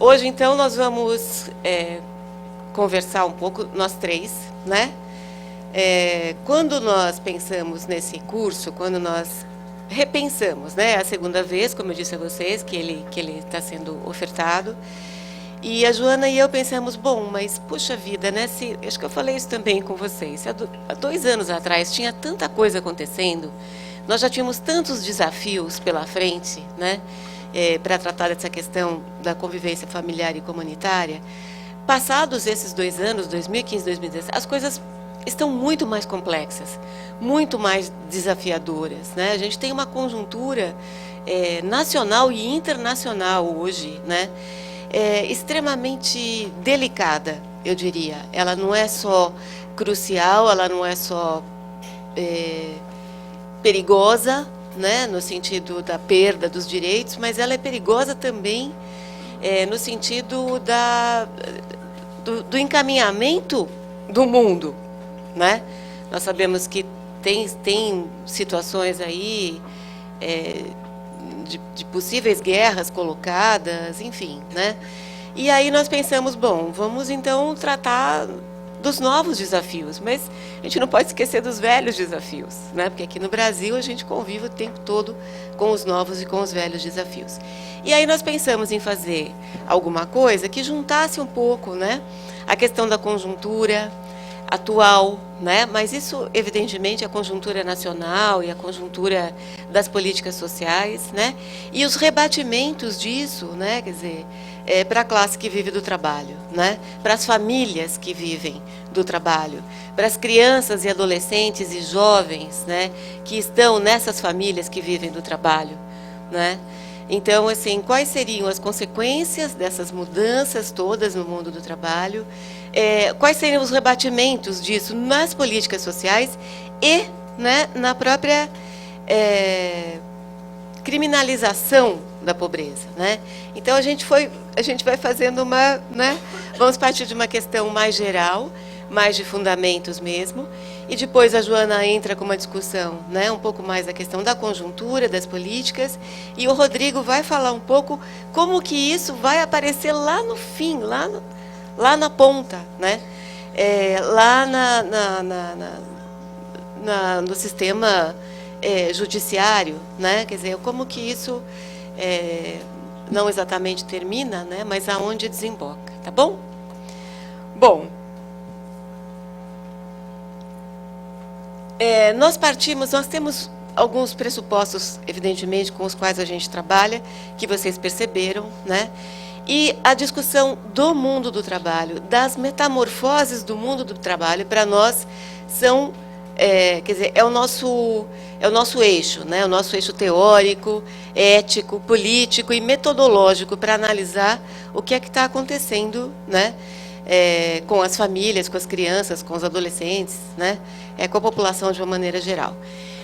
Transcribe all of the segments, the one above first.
Hoje, então, nós vamos conversar um pouco, nós três, né? Quando nós pensamos nesse curso, quando nós repensamos, né? A segunda vez, como eu disse a vocês, que ele está sendo ofertado. E a Joana e eu pensamos, bom, mas puxa vida, né? Acho que eu falei isso também com vocês. Há 2 anos atrás tinha tanta coisa acontecendo, nós já tínhamos tantos desafios pela frente, né? Para tratar dessa questão da convivência familiar e comunitária. Passados esses 2 anos, 2015, 2016, as coisas estão muito mais complexas, muito mais desafiadoras, né? A gente tem uma conjuntura nacional e internacional hoje, né? Extremamente delicada, eu diria. Ela não é só crucial, ela não é só perigosa, né, no sentido da perda dos direitos, mas ela é perigosa também no sentido do encaminhamento do mundo, né? Nós sabemos que tem situações aí de possíveis guerras colocadas, enfim, né? E aí nós pensamos, bom, vamos então tratar dos novos desafios, mas a gente não pode esquecer dos velhos desafios, né? Porque aqui no Brasil a gente convive o tempo todo com os novos e com os velhos desafios. E aí nós pensamos em fazer alguma coisa que juntasse um pouco, né, a questão da conjuntura atual, né? Mas isso, evidentemente, a conjuntura nacional e a conjuntura das políticas sociais, né? E os rebatimentos disso, né? Quer dizer, para a classe que vive do trabalho, né? Para as famílias que vivem do trabalho, para as crianças e adolescentes e jovens, né? Que estão nessas famílias que vivem do trabalho, né? Então, assim, quais seriam as consequências dessas mudanças todas no mundo do trabalho? Quais seriam os rebatimentos disso nas políticas sociais e, né, na própria criminalização da pobreza, né? Então a gente vai fazendo uma, né? Vamos partir de uma questão mais geral, mais de fundamentos mesmo, e depois a Joana entra com uma discussão, né, um pouco mais da questão da conjuntura, das políticas, e o Rodrigo vai falar um pouco como que isso vai aparecer lá no fim, lá na ponta, né? Lá no sistema judiciário, né? Quer dizer, como que isso não exatamente termina, né? Mas aonde desemboca, tá bom? Bom, nós temos alguns pressupostos, evidentemente, com os quais a gente trabalha, que vocês perceberam, né? E a discussão do mundo do trabalho, das metamorfoses do mundo do trabalho, para nós são, quer dizer, é o nosso eixo, né? O nosso eixo teórico, ético, político e metodológico para analisar o que é que está acontecendo, né? Com as famílias, com as crianças, com os adolescentes, né? Com a população de uma maneira geral.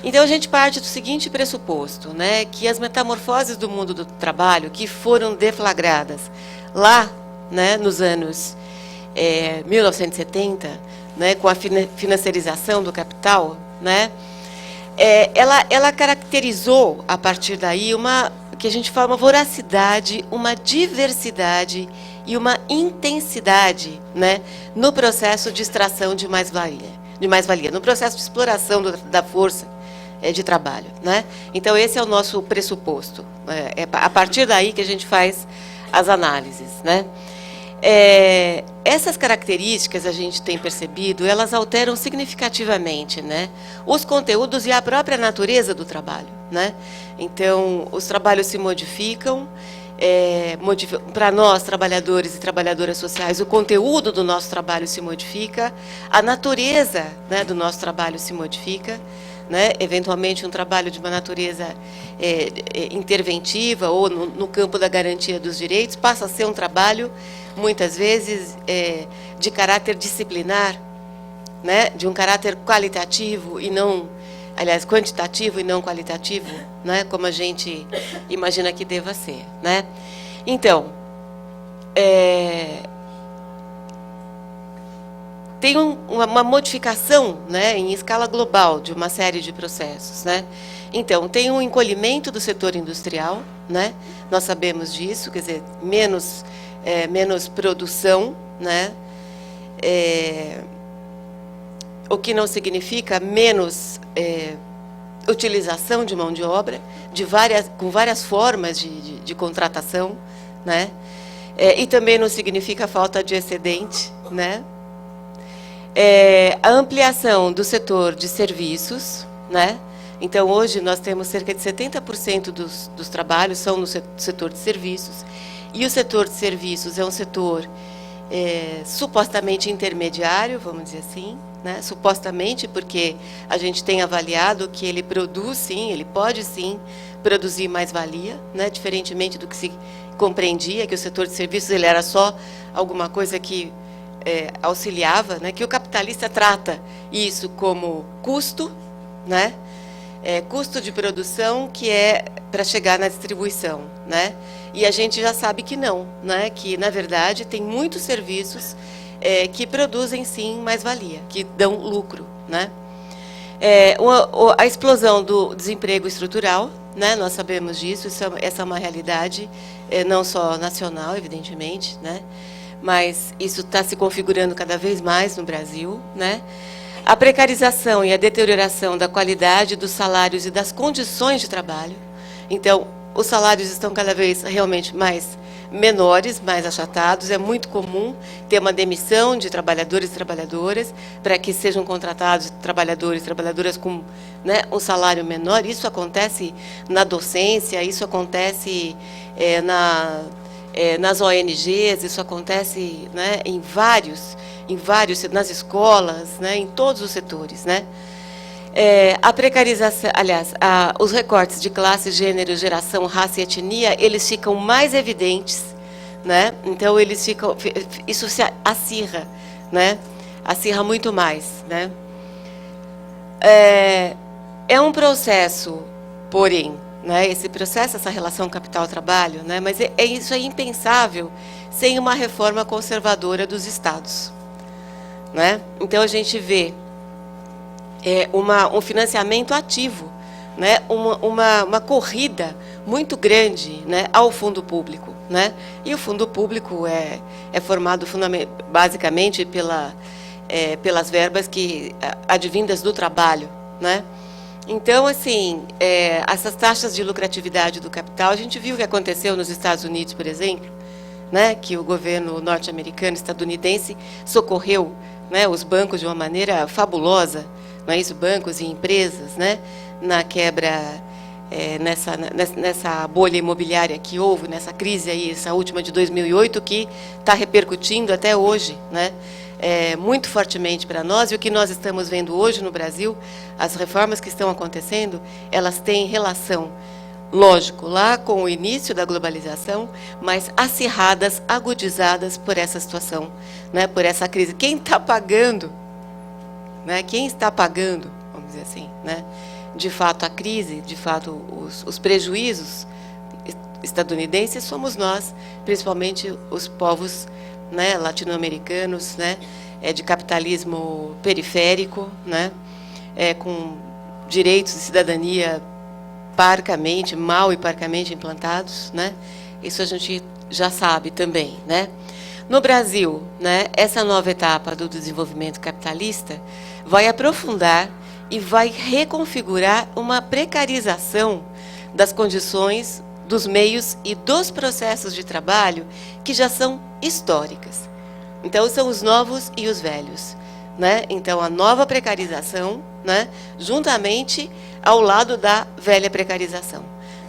Então, a gente parte do seguinte pressuposto, né, que as metamorfoses do mundo do trabalho, que foram deflagradas lá, né, nos anos 1970, né, com a financiarização do capital, né, ela caracterizou, a partir daí, que a gente fala uma voracidade, uma diversidade e uma intensidade, né, no processo de extração de mais-valia, no processo de exploração da força de trabalho, né? Então, esse é o nosso pressuposto. É a partir daí que a gente faz as análises, né? Essas características, a gente tem percebido, elas alteram significativamente, né, os conteúdos e a própria natureza do trabalho, né? Então, os trabalhos se modificam. Para nós, trabalhadores e trabalhadoras sociais, o conteúdo do nosso trabalho se modifica, a natureza, né, do nosso trabalho se modifica, né? Eventualmente, um trabalho de uma natureza interventiva ou no campo da garantia dos direitos passa a ser um trabalho, muitas vezes, de caráter disciplinar, né? De um caráter qualitativo e não, aliás, quantitativo e não qualitativo, né? Como a gente imagina que deva ser, né? Então, tem uma modificação, né, em escala global de uma série de processos, né? Então, tem um encolhimento do setor industrial, né? Nós sabemos disso, quer dizer, menos menos produção, né? O que não significa menos utilização de mão de obra, com várias formas de contratação, né? E também não significa falta de excedente, né? A ampliação do setor de serviços, né? Então, hoje, nós temos cerca de 70% dos trabalhos são no setor de serviços, e o setor de serviços é um setor supostamente intermediário, vamos dizer assim, né? Supostamente, porque a gente tem avaliado que ele produz, sim, ele pode, sim, produzir mais-valia, né? Diferentemente do que se compreendia, que o setor de serviços ele era só alguma coisa que auxiliava, né? Que o capitalista trata isso como custo, né? Custo de produção que é para chegar na distribuição, né? E a gente já sabe que não, né? Que, na verdade, tem muitos serviços que produzem, sim, mais-valia, que dão lucro, né? A explosão do desemprego estrutural, né? Nós sabemos disso, essa é uma realidade, não só nacional, evidentemente, né? Mas isso está se configurando cada vez mais no Brasil, né? A precarização e a deterioração da qualidade dos salários e das condições de trabalho. Então, os salários estão cada vez realmente mais menores, mais achatados. É muito comum ter uma demissão de trabalhadores e trabalhadoras para que sejam contratados trabalhadores e trabalhadoras com, né, um salário menor. Isso acontece na docência, isso acontece nas ONGs, isso acontece, né, em vários, nas escolas, né, em todos os setores, né? A precarização, aliás, os recortes de classe, gênero, geração, raça e etnia, eles ficam mais evidentes, né? Então eles ficam, isso se acirra, né? Acirra muito mais, né? É um processo, porém, né? Esse processo, essa relação capital-trabalho, né? Mas isso é impensável sem uma reforma conservadora dos estados, né? Então a gente vê um financiamento ativo, né? Uma corrida muito grande, né, ao fundo público, né? E o fundo público é formado basicamente pelas verbas que advindas do trabalho, né? Então, assim, essas taxas de lucratividade do capital, a gente viu o que aconteceu nos Estados Unidos, por exemplo, né, que o governo norte-americano, estadunidense, socorreu, né, os bancos de uma maneira fabulosa, não é isso? Bancos e empresas, né, na quebra, nessa bolha imobiliária que houve, nessa crise aí, essa última de 2008, que está repercutindo até hoje, né, muito fortemente para nós. E o que nós estamos vendo hoje no Brasil, as reformas que estão acontecendo, elas têm relação, lógico, lá com o início da globalização, mas acirradas, agudizadas por essa situação, né, por essa crise. Quem está pagando, né, quem está pagando, vamos dizer assim, né, de fato a crise, de fato os prejuízos estadunidenses, somos nós, principalmente os povos, né, latino-americanos, né, de capitalismo periférico, né, com direitos de cidadania mal e parcamente implantados, né? Isso a gente já sabe também, né? No Brasil, né, essa nova etapa do desenvolvimento capitalista vai aprofundar e vai reconfigurar uma precarização das condições, dos meios e dos processos de trabalho que já são históricas. Então, são os novos e os velhos, né? Então, a nova precarização, né, juntamente ao lado da velha precarização,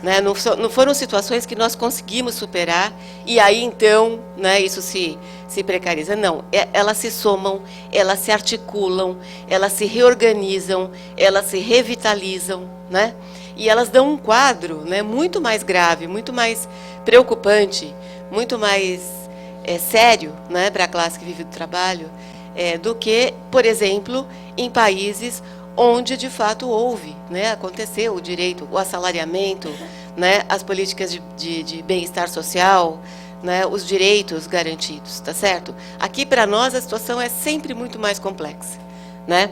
né? Não foram situações que nós conseguimos superar e aí, então, né, isso se precariza. Não, elas se somam, elas se articulam, elas se reorganizam, elas se revitalizam, né? E elas dão um quadro, né, muito mais grave, muito mais preocupante, muito mais sério, né, para a classe que vive do trabalho, do que, por exemplo, em países onde, de fato, houve, né, aconteceu o direito, o assalariamento, né, as políticas de bem-estar social, né, os direitos garantidos, tá certo? Aqui, para nós, a situação é sempre muito mais complexa, né?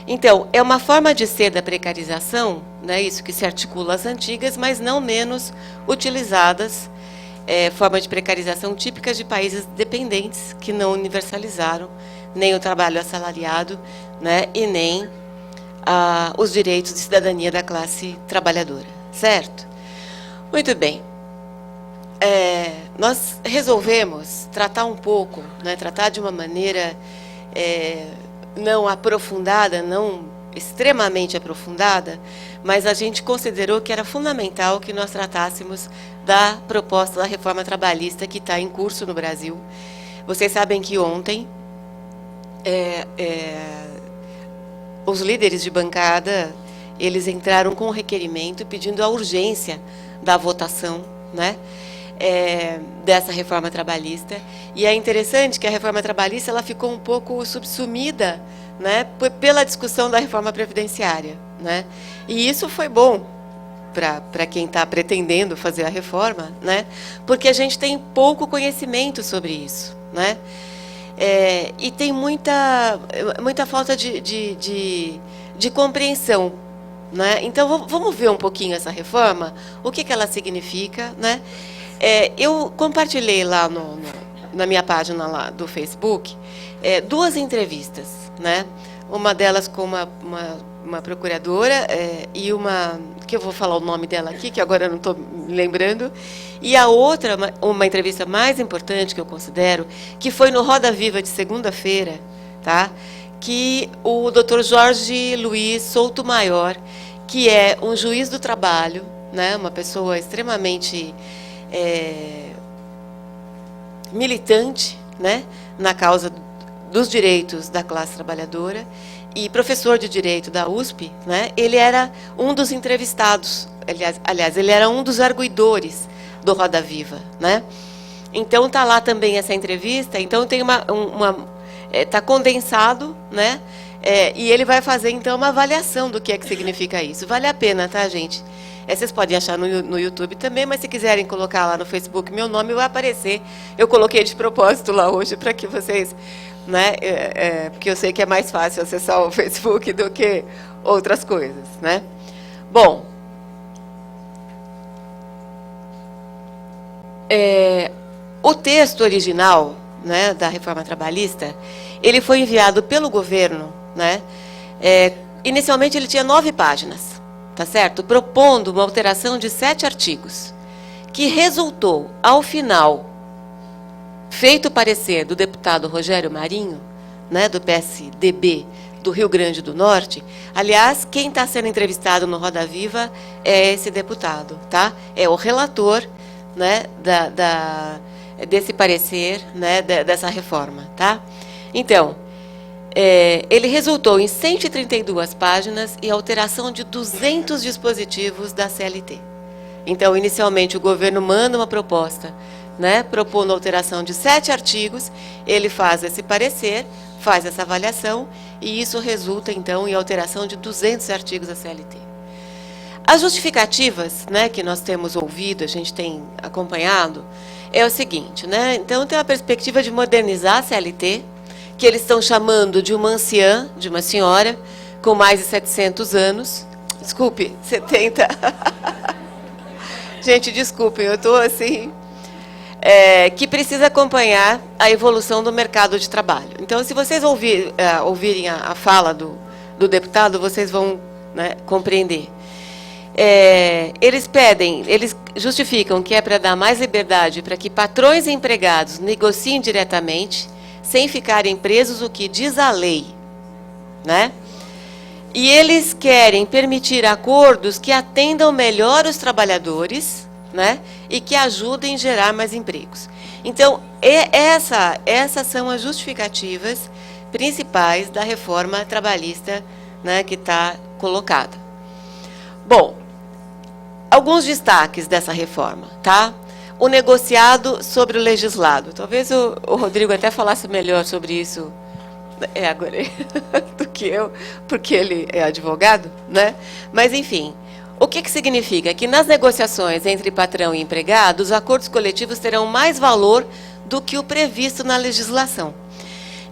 Então, é uma forma de ser da precarização, né, isso que se articula às antigas, mas não menos utilizadas formas de precarização típicas de países dependentes que não universalizaram nem o trabalho assalariado, né, e nem os direitos de cidadania da classe trabalhadora, certo? Muito bem. Nós resolvemos tratar um pouco, né, tratar de uma maneira não aprofundada, não extremamente aprofundada, mas a gente considerou que era fundamental que nós tratássemos da proposta da reforma trabalhista que está em curso no Brasil. Vocês sabem que ontem os líderes de bancada, eles entraram com um requerimento pedindo a urgência da votação, né, dessa reforma trabalhista. E é interessante que a reforma trabalhista ela ficou um pouco subsumida, né, pela discussão da reforma previdenciária, né? E isso foi bom para quem está pretendendo fazer a reforma, né, porque a gente tem pouco conhecimento sobre isso, né? E tem muita falta de compreensão, né? Então, vamos ver um pouquinho essa reforma, o que ela significa, né? Eu compartilhei lá na minha página lá do Facebook 2 entrevistas, né? Uma delas com uma procuradora e uma, que eu vou falar o nome dela aqui, que agora eu não estou me lembrando, e a outra, uma entrevista mais importante que eu considero, que foi no Roda Viva de segunda-feira, tá? Que o Dr. Jorge Luiz Souto Maior, que é um juiz do trabalho, né? Uma pessoa extremamente militante, né, na causa dos direitos da classe trabalhadora e professor de direito da USP, né, ele era um dos entrevistados, aliás, ele era um dos arguidores do Roda Viva, né? Então está lá também essa entrevista, então tem está condensado, né? E ele vai fazer então uma avaliação do que é que significa isso. Vale a pena, tá, gente? Vocês podem achar no YouTube também, mas se quiserem colocar lá no Facebook, meu nome vai aparecer. Eu coloquei de propósito lá hoje para que vocês, né? Porque eu sei que é mais fácil acessar o Facebook do que outras coisas, né? Bom, o texto original, né, da reforma trabalhista, ele foi enviado pelo governo, né? Inicialmente ele tinha 9 páginas. Tá certo? Propondo uma alteração de 7 artigos, que resultou, ao final, feito parecer do deputado Rogério Marinho, né, do PSDB do Rio Grande do Norte. Aliás, quem está sendo entrevistado no Roda Viva é esse deputado, tá? É o relator, né, desse parecer, né, dessa reforma, tá? Então, ele resultou em 132 páginas e alteração de 200 dispositivos da CLT. Então, inicialmente, o governo manda uma proposta, né, propondo a alteração de 7 artigos, ele faz esse parecer, faz essa avaliação, e isso resulta, então, em alteração de 200 artigos da CLT. As justificativas, né, que nós temos ouvido, a gente tem acompanhado, é o seguinte, né? Então, tem uma perspectiva de modernizar a CLT, que eles estão chamando de uma anciã, de uma senhora, com mais de 700 anos. Desculpe, 70. Gente, desculpem, eu estou assim... que precisa acompanhar a evolução do mercado de trabalho. Então, se vocês ouvirem a fala do deputado, vocês vão, né, compreender. Eles justificam que é para dar mais liberdade para que patrões e empregados negociem diretamente, sem ficarem presos o que diz a lei, né? E eles querem permitir acordos que atendam melhor os trabalhadores, né? E que ajudem a gerar mais empregos. Então, essas são as justificativas principais da reforma trabalhista, né, que está colocada. Bom, alguns destaques dessa reforma, tá? O negociado sobre o legislado. Talvez o Rodrigo até falasse melhor sobre isso agora do que eu, porque ele é advogado, né? Mas, enfim, o que significa? Que nas negociações entre patrão e empregado, os acordos coletivos terão mais valor do que o previsto na legislação.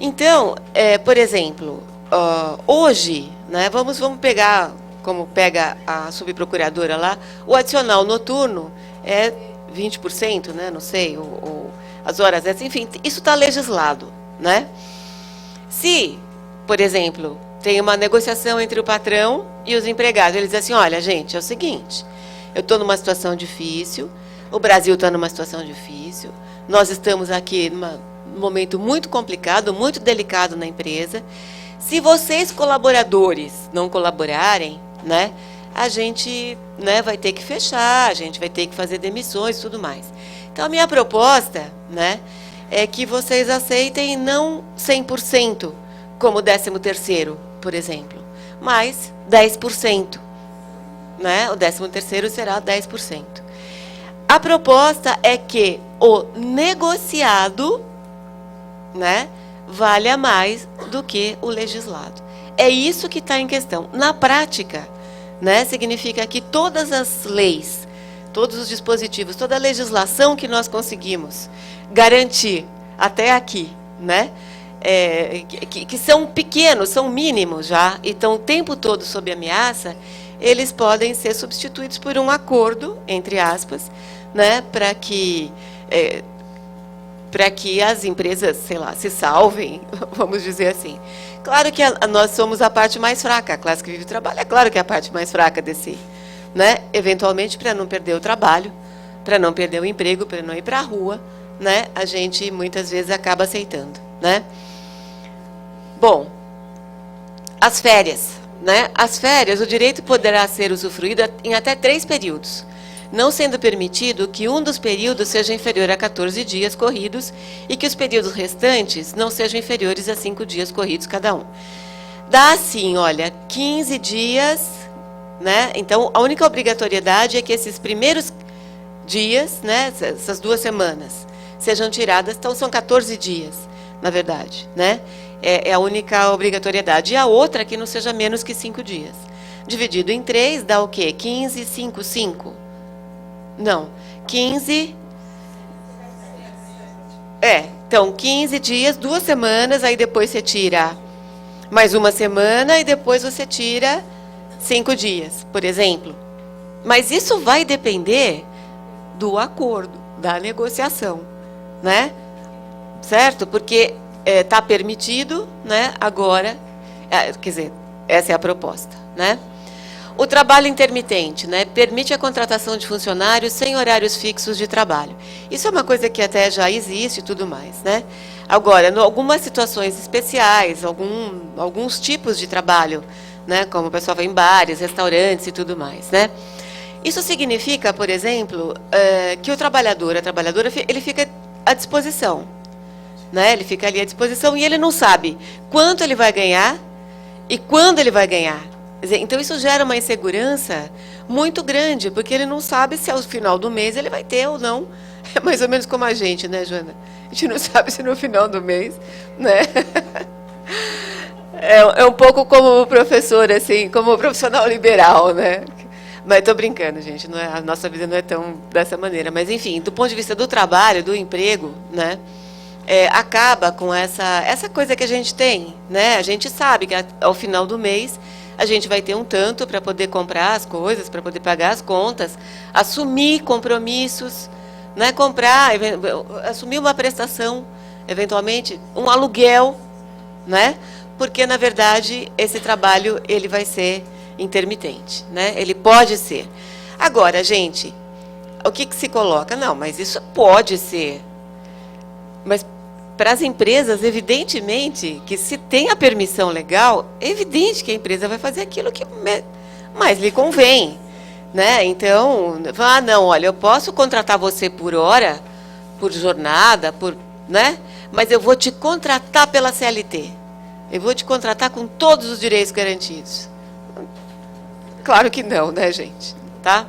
Então, por exemplo, hoje, né, vamos pegar, como pega a subprocuradora lá, o adicional noturno é 20%, né? Não sei, ou as horas extras, enfim, isso está legislado, né? Se, por exemplo, tem uma negociação entre o patrão e os empregados, eles dizem assim, olha, gente, é o seguinte, eu estou numa situação difícil, o Brasil está numa situação difícil, nós estamos aqui num momento muito complicado, muito delicado na empresa. Se vocês, colaboradores, não colaborarem, né, a gente, né, vai ter que fechar, a gente vai ter que fazer demissões e tudo mais. Então, a minha proposta, né, é que vocês aceitem não 100% como 13º, por exemplo, mas 10%. Né? O 13º será 10%. A proposta é que o negociado, né, valha mais do que o legislado. É isso que está em questão. Na prática, né, significa que todas as leis, todos os dispositivos, toda a legislação que nós conseguimos garantir até aqui, né, que são pequenos, são mínimos já, e estão o tempo todo sob ameaça, eles podem ser substituídos por um acordo, entre aspas, né, para que as empresas, sei lá, se salvem, vamos dizer assim. Claro que nós somos a parte mais fraca, a classe que vive o trabalho, é claro que é a parte mais fraca desse, né, eventualmente, para não perder o trabalho, para não perder o emprego, para não ir para a rua, né, a gente muitas vezes acaba aceitando, né. Bom, as férias, né? As férias, o direito poderá ser usufruído em até 3 períodos, não sendo permitido que um dos períodos seja inferior a 14 dias corridos e que os períodos restantes não sejam inferiores a 5 dias corridos cada um. Dá assim, olha, 15 dias, né? Então, a única obrigatoriedade é que esses primeiros dias, né, essas 2 semanas, sejam tiradas, então são 14 dias, na verdade, né? É a única obrigatoriedade. E a outra é que não seja menos que 5 dias. Dividido em 3, dá o quê? 15, 5, 5? Não. 15... então, 15 dias, 2 semanas, aí depois você tira mais 1 semana e depois você tira 5 dias, por exemplo. Mas isso vai depender do acordo, da negociação, né? Certo? Porque está permitido, né, agora, quer dizer, essa é a proposta, né? O trabalho intermitente, né, permite a contratação de funcionários sem horários fixos de trabalho. Isso é uma coisa que até já existe e tudo mais, né? Agora, em algumas situações especiais, alguns tipos de trabalho, né, como o pessoal vai em bares, restaurantes e tudo mais, né? Isso significa, por exemplo, que o trabalhador, a trabalhadora, ele fica à disposição, né? Ele fica ali à disposição e ele não sabe quanto ele vai ganhar e quando ele vai ganhar. Quer dizer, então, isso gera uma insegurança muito grande, porque ele não sabe se ao final do mês ele vai ter ou não. É mais ou menos como a gente, né, Joana? A gente não sabe se no final do mês, né? É um pouco como o professor, assim, como o profissional liberal, né? Mas estou brincando, gente. Não é, a nossa vida não é tão dessa maneira. Mas, enfim, do ponto de vista do trabalho, do emprego, né? Acaba com essa coisa que a gente tem, né? A gente sabe que ao final do mês a gente vai ter um tanto para poder comprar as coisas, para poder pagar as contas, assumir compromissos, né? Assumir uma prestação, eventualmente um aluguel, né? Porque na verdade esse trabalho ele vai ser intermitente, né? Ele pode ser. Agora, gente, o que se coloca? Não, mas isso pode ser. Mas para as empresas, evidentemente, que se tem a permissão legal, é evidente que a empresa vai fazer aquilo que mais lhe convém, né? Então, não, olha, eu posso contratar você por hora, por jornada, né? Mas eu vou te contratar pela CLT. Eu vou te contratar com todos os direitos garantidos. Claro que não, né, gente? Tá?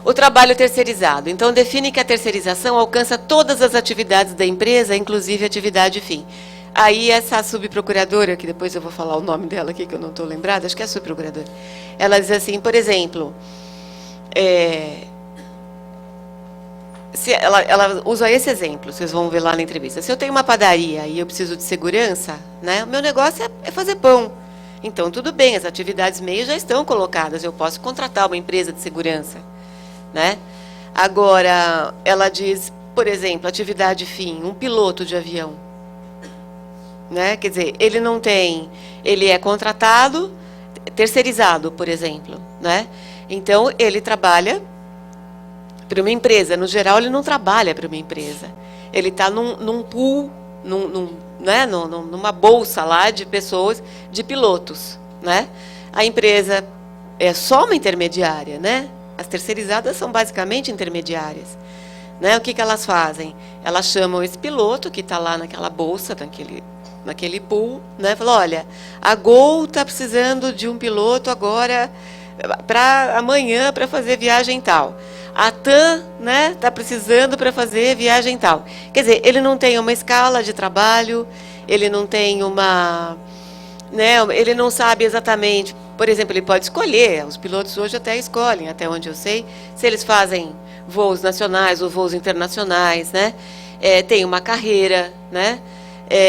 O trabalho terceirizado. Então, define que a terceirização alcança todas as atividades da empresa, inclusive atividade fim. Aí, essa subprocuradora, que depois eu vou falar o nome dela aqui, que eu não estou lembrada, acho que é a subprocuradora, ela diz assim, por exemplo, ela usa esse exemplo, vocês vão ver lá na entrevista. Se eu tenho uma padaria e eu preciso de segurança, né, o meu negócio é fazer pão. Então, tudo bem, as atividades meio já estão colocadas, eu posso contratar uma empresa de segurança, né? Agora, ela diz, por exemplo, atividade fim, um piloto de avião, né? Quer dizer, ele não tem, ele é contratado, terceirizado, por exemplo, né? Então, ele trabalha para uma empresa. No geral, ele não trabalha para uma empresa. Ele está num pool, né? Numa bolsa lá de pessoas, de pilotos, né? A empresa é só uma intermediária, né? As terceirizadas são basicamente intermediárias, né? O que elas fazem? Elas chamam esse piloto que está lá naquela bolsa, naquele pool, né? Falam, olha, a Gol está precisando de um piloto agora para amanhã para fazer viagem tal. A TAM, né, está precisando para fazer viagem tal. Quer dizer, ele não tem uma escala de trabalho, ele não tem uma, né, ele não sabe exatamente. Por exemplo, ele pode escolher, os pilotos hoje até escolhem, até onde eu sei, se eles fazem voos nacionais ou voos internacionais, né? Tem uma carreira, né?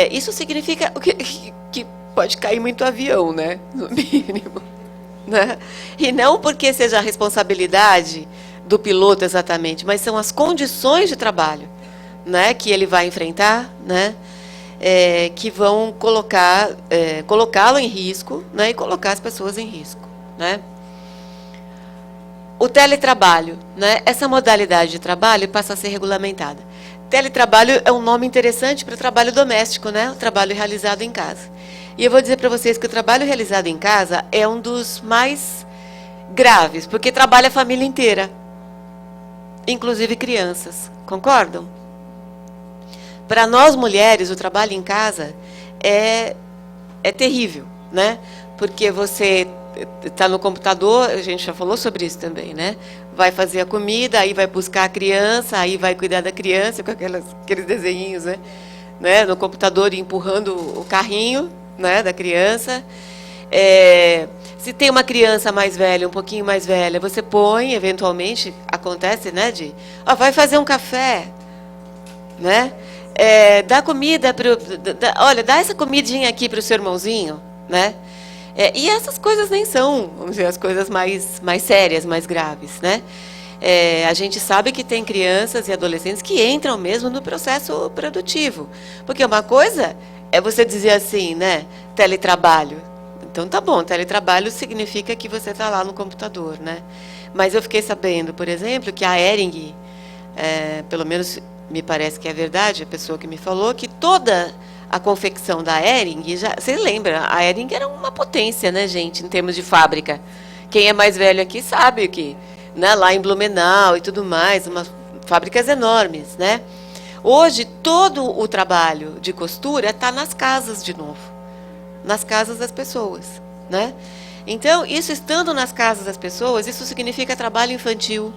Isso significa que pode cair muito avião, né? No mínimo, né? E não porque seja a responsabilidade do piloto exatamente, mas são as condições de trabalho, né, que ele vai enfrentar, né, que vão colocá-lo em risco, né, e colocar as pessoas em risco, né. O teletrabalho, né, essa modalidade de trabalho passa a ser regulamentada. Teletrabalho é um nome interessante para o trabalho doméstico, né, o trabalho realizado em casa. E eu vou dizer para vocês que o trabalho realizado em casa é um dos mais graves, porque trabalha a família inteira, inclusive crianças. Concordam? Para nós mulheres, o trabalho em casa é terrível, né? Porque você está no computador, a gente já falou sobre isso também, né? Vai fazer a comida, aí vai buscar a criança, aí vai cuidar da criança com aqueles desenhinhos, né? No computador empurrando o carrinho, né, da criança. Se tem uma criança mais velha, um pouquinho mais velha, você põe, eventualmente, acontece, né, vai fazer um café, né? Dá comida olha, dá essa comidinha aqui para o seu irmãozinho, né? E essas coisas nem são, vamos dizer, as coisas mais sérias, mais graves, né? A gente sabe que tem crianças e adolescentes que entram mesmo no processo produtivo, porque uma coisa é você dizer assim, né, teletrabalho. Então, tá bom, teletrabalho significa que você está lá no computador, né? Mas eu fiquei sabendo, por exemplo, que a Hering, pelo menos me parece que é verdade, a pessoa que me falou, que toda a confecção da Hering, vocês lembram, a Hering era uma potência, né, gente, em termos de fábrica. Quem é mais velho aqui sabe que, né, lá em Blumenau e tudo mais, umas fábricas enormes, né? Hoje, todo o trabalho de costura está nas casas de novo. Nas casas das pessoas, né? Então, isso estando nas casas das pessoas, isso significa trabalho infantil,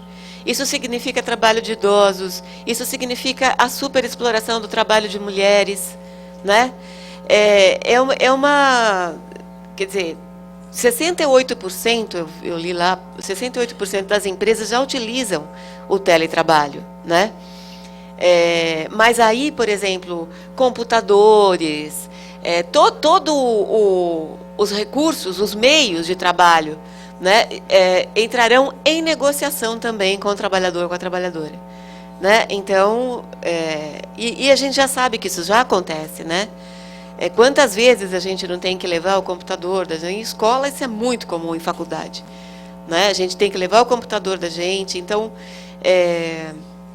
isso significa trabalho de idosos, isso significa a superexploração do trabalho de mulheres, né? Quer dizer, 68%, eu li lá, 68% das empresas já utilizam o teletrabalho, né? Mas aí, por exemplo, computadores, os recursos, os meios de trabalho, né, entrarão em negociação também com o trabalhador, com a trabalhadora, né? Então, e a gente já sabe que isso já acontece, né? Quantas vezes a gente não tem que levar o computador da gente? Em escola isso é muito comum, em faculdade, né? A gente tem que levar o computador da gente. Então,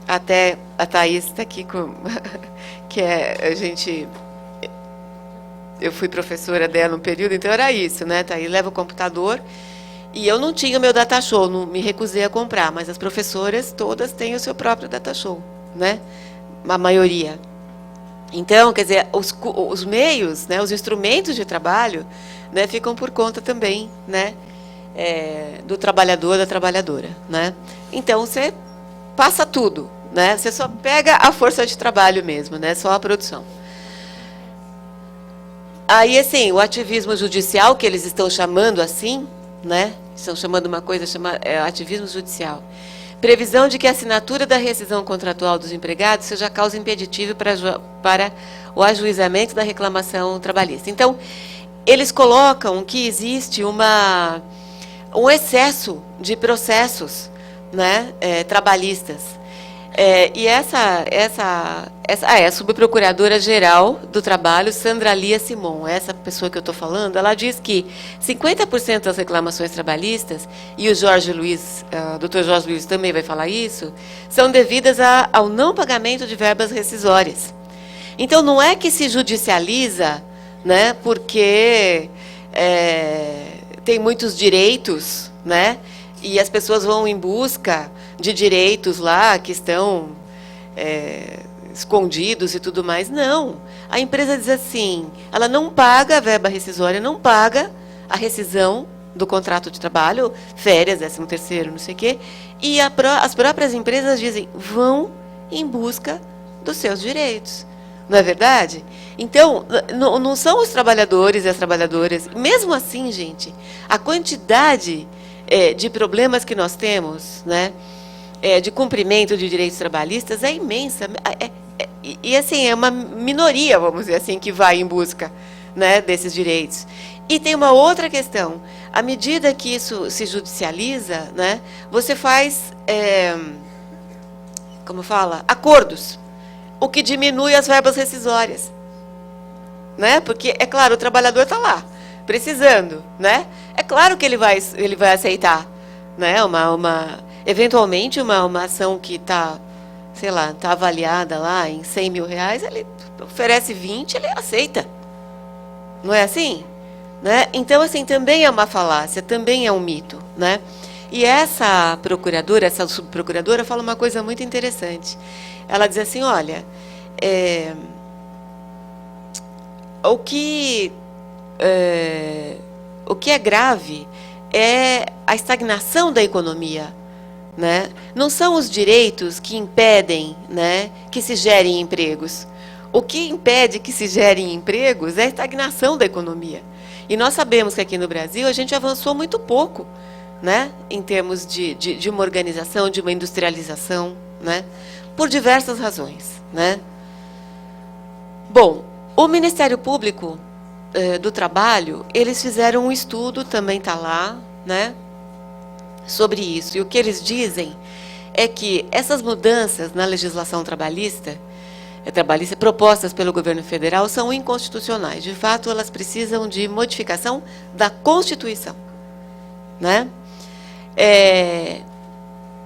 até a Thaís está aqui com que a gente. Eu fui professora dela um período, então era isso, né? Thaís leva o computador. E eu não tinha o meu data show, não me recusei a comprar, mas as professoras todas têm o seu próprio data show, né? A maioria. Então, quer dizer, os meios, né, os instrumentos de trabalho, né, ficam por conta também, né, do trabalhador, da trabalhadora, né? Então, você passa tudo, né? Você só pega a força de trabalho mesmo, né? Só a produção. Aí, assim, o ativismo judicial, que eles estão chamando assim, né? Estão chamando uma coisa chamada ativismo judicial. Previsão de que a assinatura da rescisão contratual dos empregados seja causa impeditiva para o ajuizamento da reclamação trabalhista. Então, eles colocam que existe um excesso de processos, né, trabalhistas. E a subprocuradora-geral do Trabalho, Sandra Lia Simon, essa pessoa que eu estou falando, ela diz que 50% das reclamações trabalhistas, e o Dr. Jorge Luiz também vai falar isso, são devidas ao não pagamento de verbas rescisórias. Então, não é que se judicializa, né, porque tem muitos direitos, né, e as pessoas vão em busca de direitos lá que estão escondidos e tudo mais. Não. A empresa diz assim, ela não paga a verba rescisória, não paga a rescisão do contrato de trabalho, férias, 13º, não sei o quê, e as próprias empresas dizem, vão em busca dos seus direitos. Não é verdade? Então, não são os trabalhadores e as trabalhadoras. Mesmo assim, gente, a quantidade de problemas que nós temos, né, de cumprimento de direitos trabalhistas é imensa. E assim, é uma minoria, vamos dizer assim, que vai em busca, né, desses direitos. E tem uma outra questão. À medida que isso se judicializa, né, você faz, como fala, acordos, o que diminui as verbas rescisórias. Né? Porque, é claro, o trabalhador está lá, precisando. Né? É claro que ele vai aceitar, né? Eventualmente, uma ação que está, sei lá, está avaliada lá em 100 mil reais, ele oferece 20, ele aceita. Não é assim? Né? Então, assim, também é uma falácia, também é um mito. Né? E essa procuradora, essa subprocuradora, fala uma coisa muito interessante. Ela diz assim, olha, o que é grave é a estagnação da economia. Né? Não são os direitos que impedem, né, que se gerem empregos. O que impede que se gerem empregos é a estagnação da economia. E nós sabemos que aqui no Brasil a gente avançou muito pouco, né, em termos de uma organização, de uma industrialização, né, por diversas razões. Né? Bom, o Ministério Público do Trabalho, eles fizeram um estudo, também está lá, né, sobre isso. E o que eles dizem é que essas mudanças na legislação trabalhista propostas pelo governo federal são inconstitucionais. De fato, elas precisam de modificação da Constituição. Né?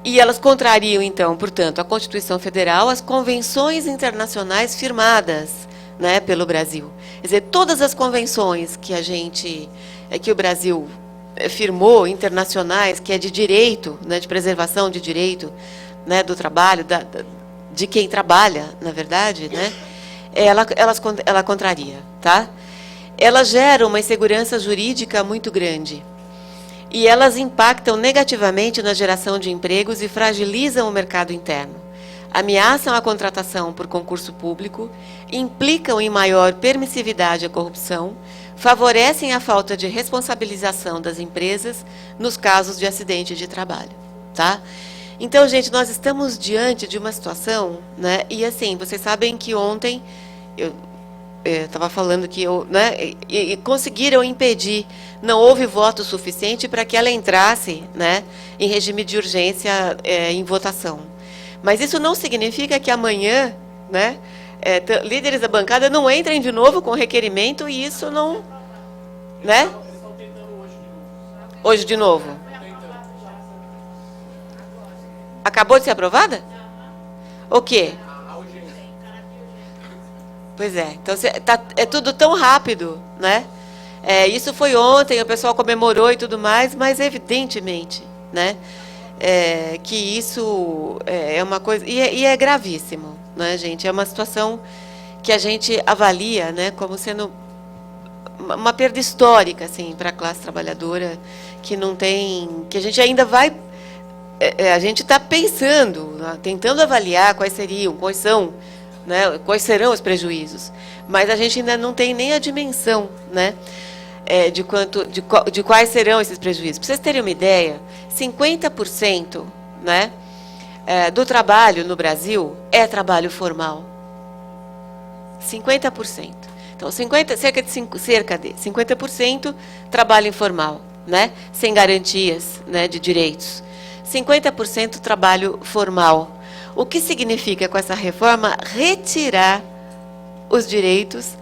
E elas contrariam, então, portanto, a Constituição Federal, as convenções internacionais firmadas, né, pelo Brasil. Quer dizer, todas as convenções que o Brasil firmou, internacionais, que é de direito, né, de preservação de direito, né, do trabalho, de quem trabalha, na verdade, né, ela contraria. Tá? Elas geram uma insegurança jurídica muito grande. E elas impactam negativamente na geração de empregos e fragilizam o mercado interno. Ameaçam a contratação por concurso público, implicam em maior permissividade à corrupção, favorecem a falta de responsabilização das empresas nos casos de acidente de trabalho. Tá? Então, gente, nós estamos diante de uma situação, né, e assim, vocês sabem que ontem eu estava falando que e conseguiram impedir, não houve voto suficiente para que ela entrasse, né, em regime de urgência em votação. Mas isso não significa que amanhã, né, líderes da bancada não entrem de novo com requerimento e isso não... Né? Eles estão tentando Hoje de novo. Acabou de ser aprovada? O quê? Pois é, então é tudo tão rápido, né? Isso foi ontem, o pessoal comemorou e tudo mais, mas evidentemente, né, que isso é uma coisa... E é gravíssimo, né, gente? É uma situação que a gente avalia, né, como sendo uma perda histórica, assim, para a classe trabalhadora, que não tem... que a gente ainda vai... a gente está pensando, né, tentando avaliar quais são, né, quais serão os prejuízos, mas a gente ainda não tem nem a dimensão, né, de quais serão esses prejuízos. Para vocês terem uma ideia, 50%, né, do trabalho no Brasil é trabalho formal. 50%. Então, cerca de 50% trabalho informal, né, sem garantias, né, de direitos. 50% trabalho formal. O que significa, com essa reforma, retirar os direitos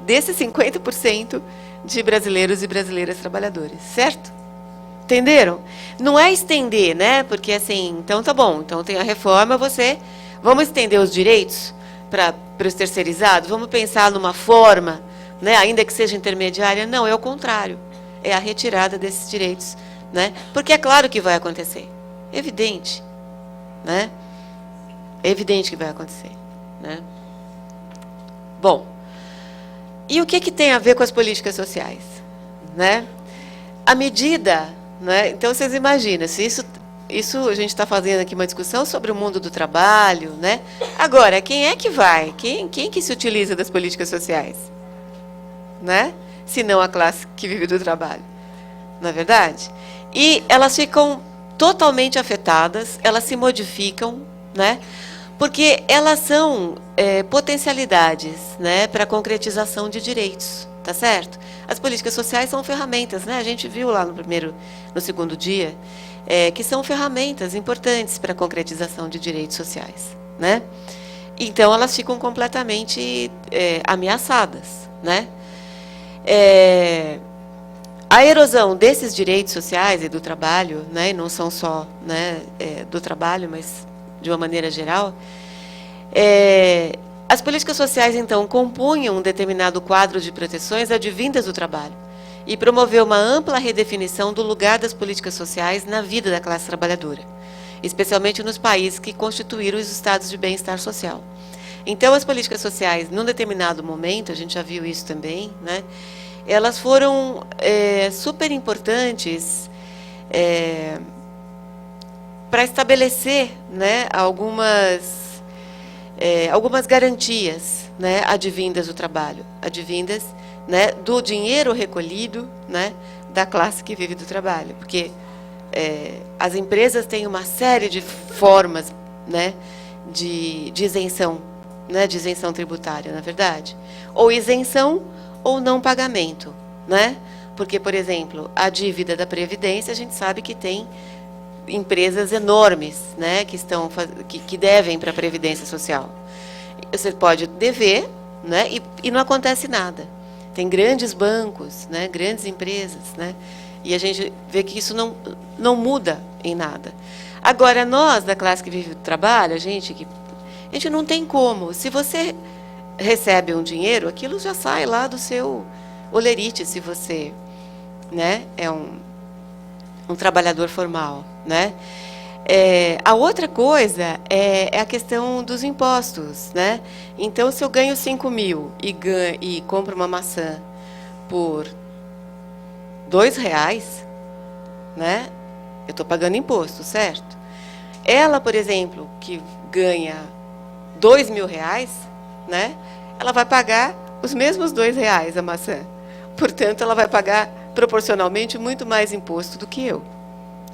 desses 50% de brasileiros e brasileiras trabalhadores, certo? Entenderam? Não é estender, né? Porque assim, então tá bom, então tem a reforma, vamos estender os direitos para os terceirizados, vamos pensar numa forma, né, ainda que seja intermediária. Não, é o contrário, é a retirada desses direitos, né? Porque é claro que vai acontecer, evidente, né? É evidente que vai acontecer, né? Bom, e o que tem a ver com as políticas sociais, né? A medida, né? Então vocês imaginam, se isso a gente está fazendo aqui uma discussão sobre o mundo do trabalho, né? Agora, quem é que vai? Quem que se utiliza das políticas sociais, né? Se não a classe que vive do trabalho, não é verdade? E elas ficam totalmente afetadas, elas se modificam, né? Porque elas são potencialidades, né, para a concretização de direitos, tá certo? As políticas sociais são ferramentas, né? A gente viu lá no segundo dia, que são ferramentas importantes para a concretização de direitos sociais, né? Então elas ficam completamente ameaçadas, né? A erosão desses direitos sociais e do trabalho, né, e não são só, né, do trabalho, mas de uma maneira geral, as políticas sociais, então, compunham um determinado quadro de proteções advindas do trabalho e promoveu uma ampla redefinição do lugar das políticas sociais na vida da classe trabalhadora, especialmente nos países que constituíram os estados de bem-estar social. Então, as políticas sociais, num determinado momento, a gente já viu isso também, né, elas foram super importantes para estabelecer, né, algumas garantias, né, advindas do trabalho, advindas, né, do dinheiro recolhido, né, da classe que vive do trabalho, porque as empresas têm uma série de formas, né, de isenção, né, de isenção tributária, na verdade, ou isenção ou não pagamento, né? Porque, por exemplo, a dívida da Previdência, a gente sabe que tem empresas enormes, né, que devem para a Previdência Social. Você pode dever, né, e não acontece nada. Tem grandes bancos, né, grandes empresas, né, e a gente vê que isso não muda em nada. Agora, nós, da classe que vive do trabalho, a gente não tem como. Se você recebe um dinheiro, aquilo já sai lá do seu olerite, se você, né, é um trabalhador formal, né? A outra coisa é a questão dos impostos, né? Então, se eu ganho 5.000 e compro uma maçã por R$ 2, né? Eu estou pagando imposto, certo? Ela, por exemplo, que ganha R$ 2.000, né? Ela vai pagar os mesmos R$ 2 a maçã. Portanto, ela vai pagar proporcionalmente muito mais imposto do que eu,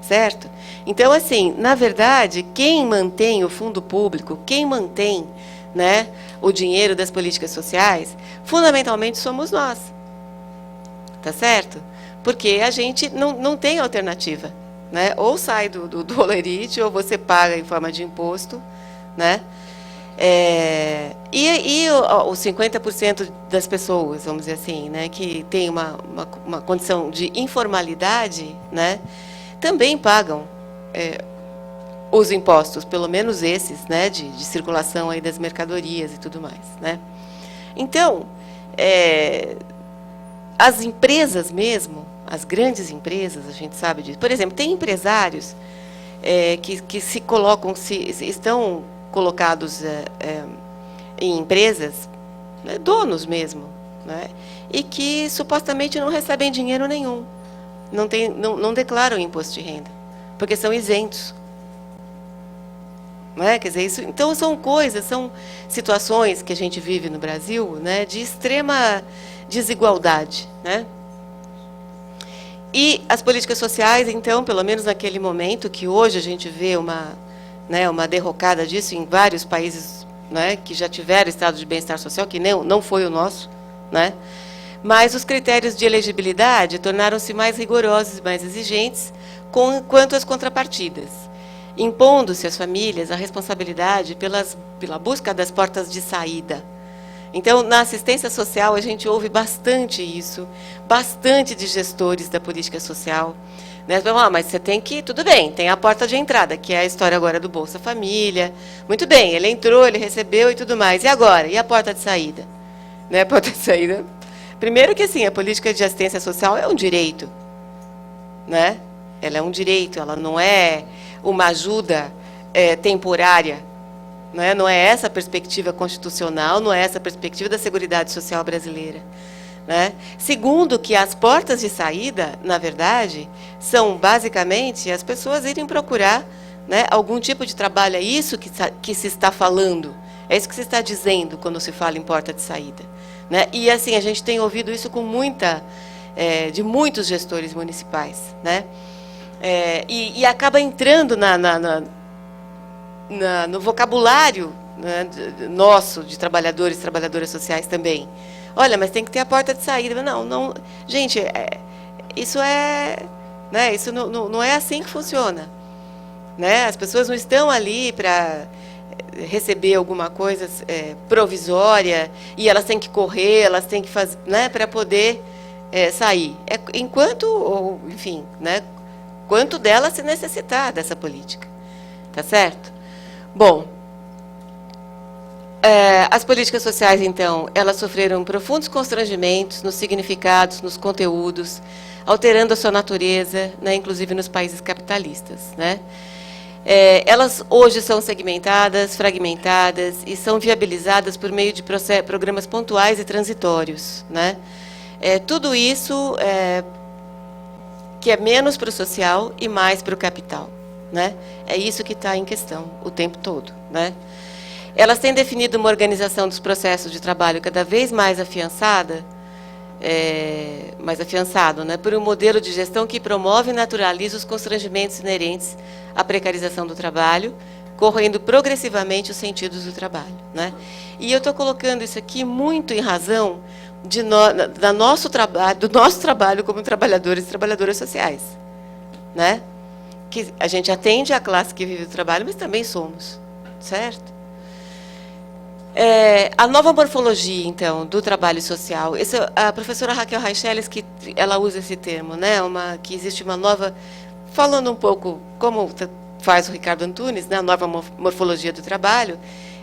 certo? Então, assim, na verdade, quem mantém o fundo público, quem mantém, né, o dinheiro das políticas sociais, fundamentalmente somos nós, tá certo? Porque a gente não tem alternativa, né? Ou sai do olerite, ou você paga em forma de imposto, né? Os 50% das pessoas, vamos dizer assim, né, que tem uma condição de informalidade, né, também pagam os impostos, pelo menos esses, né, de circulação aí das mercadorias e tudo mais, né. Então, as empresas mesmo, as grandes empresas, a gente sabe disso. Por exemplo, tem empresários que se colocam, estão colocados em empresas, né, donos mesmo, né, e que supostamente não recebem dinheiro nenhum, não declaram imposto de renda, porque são isentos. Não é? Quer dizer, isso, então são situações que a gente vive no Brasil, né, de extrema desigualdade, né? E as políticas sociais, então, pelo menos naquele momento, que hoje a gente vê uma derrocada disso em vários países, né, que já tiveram estado de bem-estar social, que não foi o nosso, né? mas os critérios de elegibilidade tornaram-se mais rigorosos e mais exigentes quanto às contrapartidas, impondo-se às famílias a responsabilidade pela busca das portas de saída. Então, na assistência social, a gente ouve bastante isso, bastante de gestores da política social, né? Mas você tem que, tudo bem, tem a porta de entrada, que é a história agora do Bolsa Família. Muito bem, ele entrou, ele recebeu e tudo mais. E agora? E a porta de saída? Né? A porta de saída. Primeiro que, assim, a política de assistência social é um direito, né? Ela é um direito, ela não é uma ajuda temporária. Não é essa a perspectiva constitucional, não é essa a perspectiva da Seguridade Social brasileira. Né? Segundo, que as portas de saída, na verdade, são basicamente as pessoas irem procurar, né, algum tipo de trabalho. É isso que se está falando, é isso que se está dizendo quando se fala em porta de saída. Né? E assim, a gente tem ouvido isso com de muitos gestores municipais. Né? E acaba entrando no vocabulário, né, nosso, de trabalhadores e trabalhadoras sociais também. Olha, mas tem que ter a porta de saída. Não, gente, isso né, isso não é assim que funciona. Né? As pessoas não estão ali para receber alguma coisa provisória e elas têm que correr, elas têm que fazer, né, para poder sair. Enfim, né, quanto dela se necessitar dessa política. Tá certo? Bom, as políticas sociais, então, elas sofreram profundos constrangimentos nos significados, nos conteúdos, alterando a sua natureza, né, inclusive nos países capitalistas. Né? Elas hoje são segmentadas, fragmentadas e são viabilizadas por meio de programas pontuais e transitórios. Né? Tudo isso que é menos para o social e mais para o capital. Né? É isso que está em questão o tempo todo. Né? Elas têm definido uma organização dos processos de trabalho cada vez mais afiançado, né, por um modelo de gestão que promove e naturaliza os constrangimentos inerentes à precarização do trabalho, corroendo progressivamente os sentidos do trabalho. Né? E eu estou colocando isso aqui muito em razão do nosso trabalho como trabalhadores e trabalhadoras sociais. Né? Que a gente atende a classe que vive do trabalho, mas também somos, certo? A nova morfologia, então, do trabalho social. A professora Raquel Reicheles, que ela usa esse termo, né? Que existe uma nova, falando um pouco como faz o Ricardo Antunes, né? A nova morfologia do trabalho.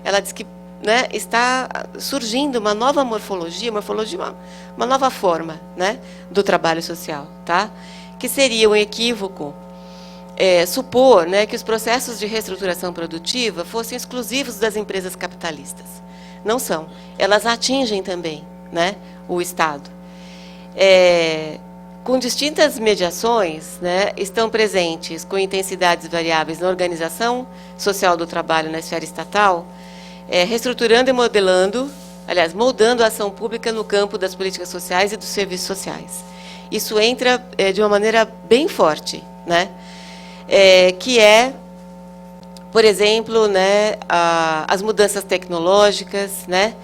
Ela diz que, né, está surgindo uma nova morfologia, uma nova forma, né, do trabalho social, tá? Que seria um equívoco supor, né, que os processos de reestruturação produtiva fossem exclusivos das empresas capitalistas. Não são. Elas atingem também, né, o Estado. Com distintas mediações, né, estão presentes com intensidades variáveis na organização social do trabalho na esfera estatal, reestruturando e moldando a ação pública no campo das políticas sociais e dos serviços sociais. Isso entra de uma maneira bem forte, né? Que por exemplo, né, as mudanças tecnológicas, né,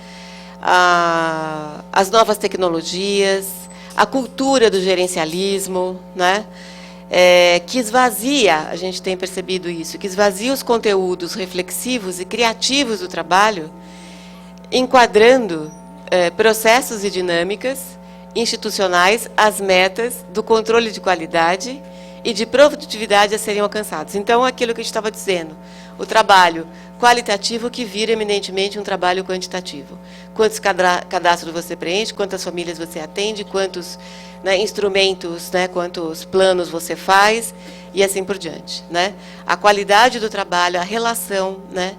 as novas tecnologias, a cultura do gerencialismo, né, que esvazia, a gente tem percebido isso, que esvazia os conteúdos reflexivos e criativos do trabalho, enquadrando processos e dinâmicas institucionais às metas do controle de qualidade e de produtividade a serem alcançados. Então, aquilo que a gente estava dizendo, o trabalho qualitativo que vira eminentemente um trabalho quantitativo. Quantos cadastros você preenche, quantas famílias você atende, quantos, né, instrumentos, né, quantos planos você faz, e assim por diante. Né? A qualidade do trabalho, a relação, né,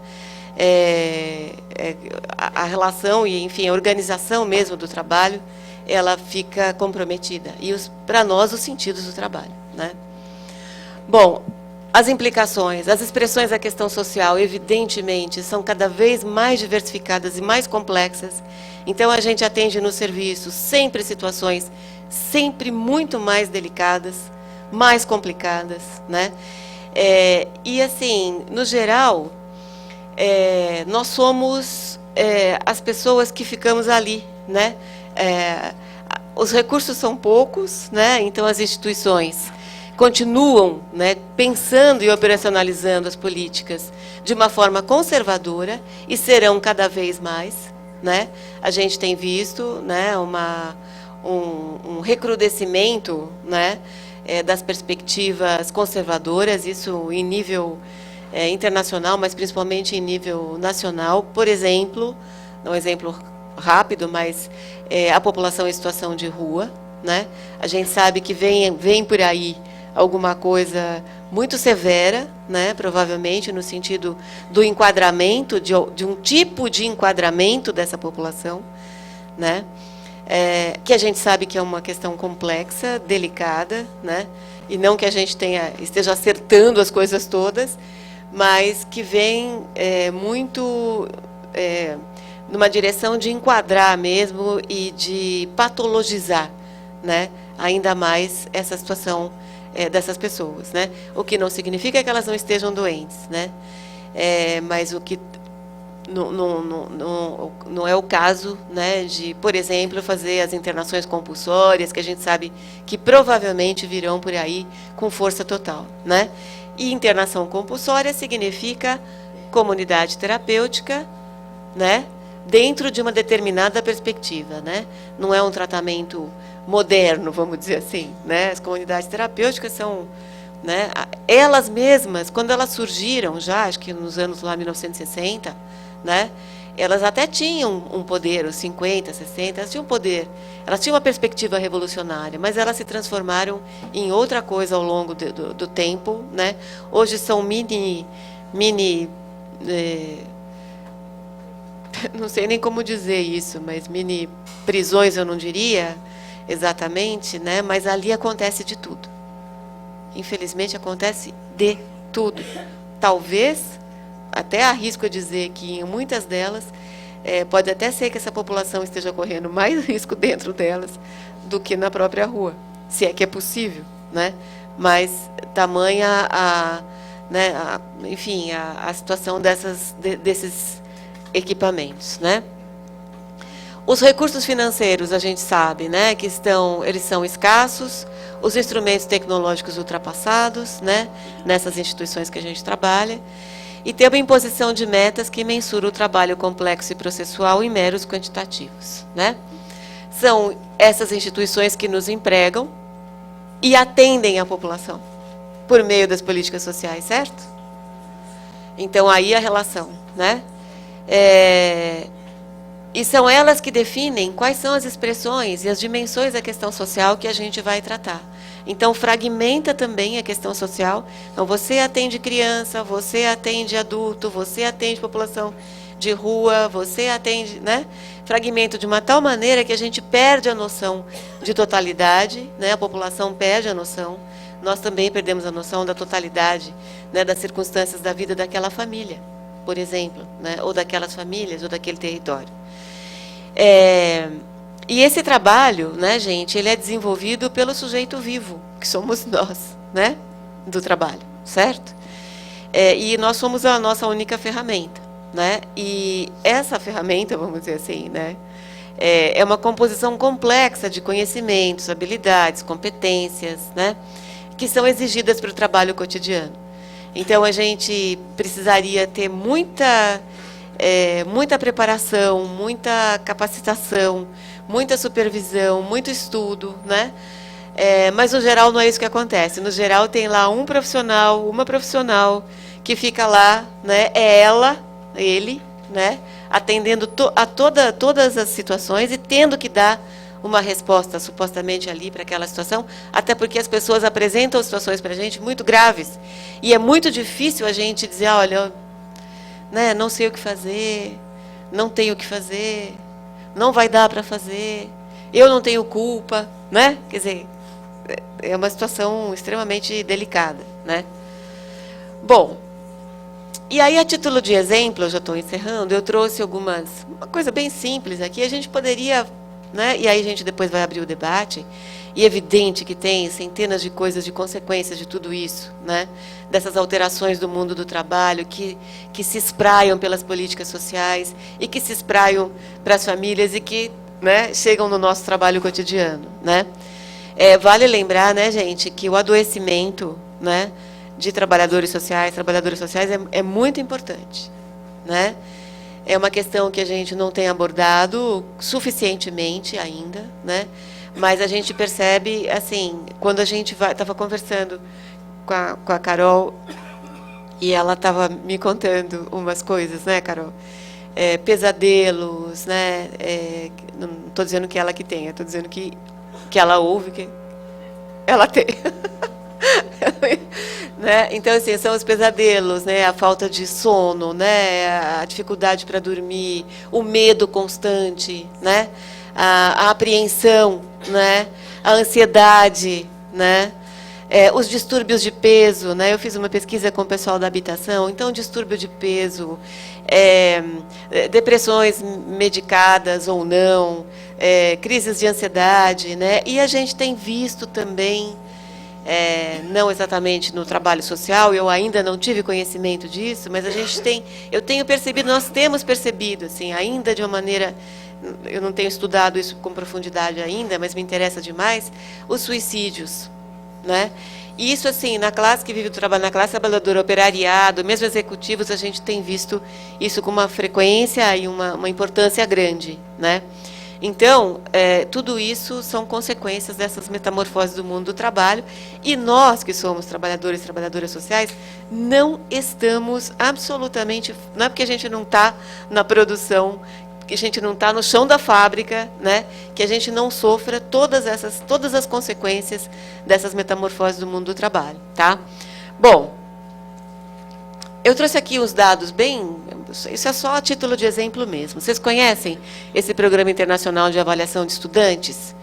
a relação e, enfim, a organização mesmo do trabalho, ela fica comprometida. E, para nós, os sentidos do trabalho. Né? Bom, as implicações, as expressões da questão social, evidentemente, são cada vez mais diversificadas e mais complexas. Então, a gente atende no serviço sempre situações sempre muito mais delicadas, mais complicadas. Né? E, assim, no geral, nós somos as pessoas que ficamos ali, né? os recursos são poucos, né? Então as instituições continuam, né, pensando e operacionalizando as políticas de uma forma conservadora e serão cada vez mais, né? A gente tem visto, né, um recrudescimento, né, das perspectivas conservadoras, isso em nível internacional, mas principalmente em nível nacional. Por exemplo, um exemplo rápido, mas a população em situação de rua, né? A gente sabe que vem por aí alguma coisa muito severa, né? Provavelmente no sentido do enquadramento, de um tipo de enquadramento dessa população, né? Que a gente sabe que é uma questão complexa, delicada, né? E não que a gente esteja acertando as coisas todas, mas que vem muito numa direção de enquadrar mesmo e de patologizar, né, ainda mais essa situação dessas pessoas, né? O que não significa que elas não estejam doentes, né? Mas o que não é o caso, né, de, por exemplo, fazer as internações compulsórias, que a gente sabe que provavelmente virão por aí com força total, né? E internação compulsória significa comunidade terapêutica, né, dentro de uma determinada perspectiva, né? Não é um tratamento moderno, vamos dizer assim, né? As comunidades terapêuticas são, né, elas mesmas, quando elas surgiram já, acho que nos anos lá 1960, né? Elas até tinham um poder, os 50, 60, elas tinham poder, elas tinham uma perspectiva revolucionária, mas elas se transformaram em outra coisa ao longo do tempo, né? Hoje são não sei nem como dizer isso, mas mini prisões eu não diria exatamente, né? Mas ali acontece de tudo. Infelizmente acontece de tudo. Talvez, até arrisco a dizer que em muitas delas, pode até ser que essa população esteja correndo mais risco dentro delas do que na própria rua, se é que é possível, né? Mas tamanha né, enfim, a situação desses equipamentos, né? Os recursos financeiros, a gente sabe, né, que eles são escassos, os instrumentos tecnológicos ultrapassados, né, nessas instituições que a gente trabalha, e tem uma imposição de metas que mensura o trabalho complexo e processual em meros quantitativos, né? São essas instituições que nos empregam e atendem a população por meio das políticas sociais, certo? Então, aí a relação, né? E são elas que definem quais são as expressões e as dimensões da questão social que a gente vai tratar. Então, fragmenta também a questão social. Então, você atende criança, você atende adulto, você atende população de rua, você atende, né? Fragmento de uma tal maneira que a gente perde a noção de totalidade, né? A população perde a noção. Nós também perdemos a noção da totalidade, né, das circunstâncias da vida daquela família, por exemplo, né? Ou daquelas famílias, ou daquele território. E esse trabalho, né, gente, ele é desenvolvido pelo sujeito vivo, que somos nós, né, do trabalho, certo? E nós somos a nossa única ferramenta, né? E essa ferramenta, vamos dizer assim, né, é uma composição complexa de conhecimentos, habilidades, competências, né, que são exigidas para o trabalho cotidiano. Então, a gente precisaria ter muita preparação, muita capacitação, muita supervisão, muito estudo, né? Mas, no geral, não é isso que acontece. No geral, tem lá um profissional, uma profissional, que fica lá, né? É ela, ele, né? Atendendo a todas as situações e tendo que dar uma resposta supostamente ali para aquela situação, até porque as pessoas apresentam situações para a gente muito graves. E é muito difícil a gente dizer, olha, né, não sei o que fazer, não tenho o que fazer, não vai dar para fazer, eu não tenho culpa, né? Quer dizer, é uma situação extremamente delicada, né? Bom, e aí, a título de exemplo, eu já estou encerrando, eu trouxe uma coisa bem simples aqui, a gente poderia, né, e aí a gente depois vai abrir o debate, e é evidente que tem centenas de coisas, de consequências de tudo isso, né? Dessas alterações do mundo do trabalho que se espraiam pelas políticas sociais e que se espraiam para as famílias e que, né, chegam no nosso trabalho cotidiano, né? Vale lembrar, né, gente, que o adoecimento, né, de trabalhadoras sociais é muito importante, né? É uma questão que a gente não tem abordado suficientemente ainda, né? Mas a gente percebe, assim, quando a gente estava conversando com a Carol e ela estava me contando umas coisas, né, Carol? Pesadelos, né? Não estou dizendo que ela que tenha, estou dizendo que ela ouve, que ela tem. Né? Então, assim, são os pesadelos, né? A falta de sono, né? A dificuldade para dormir, o medo constante, né? A apreensão, né? A ansiedade, né? Os distúrbios de peso, né? Eu fiz uma pesquisa com o pessoal da habitação, então distúrbio de peso, depressões medicadas ou não, crises de ansiedade, né? E a gente tem visto também, não exatamente no trabalho social, eu ainda não tive conhecimento disso, mas eu tenho percebido, nós temos percebido, assim, ainda de uma maneira, eu não tenho estudado isso com profundidade ainda, mas me interessa demais, os suicídios, né? E isso, assim, na classe que vive o trabalho, na classe trabalhadora, operariado, mesmo executivos, a gente tem visto isso com uma frequência e uma importância grande, né? Então, tudo isso são consequências dessas metamorfoses do mundo do trabalho, e nós, que somos trabalhadores e trabalhadoras sociais, não estamos absolutamente, não é porque a gente não está na produção, que a gente não está no chão da fábrica, né, que a gente não sofra todas as consequências dessas metamorfoses do mundo do trabalho, tá? Bom, eu trouxe aqui os dados bem... Isso é só a título de exemplo mesmo. Vocês conhecem esse Programa Internacional de Avaliação de Estudantes?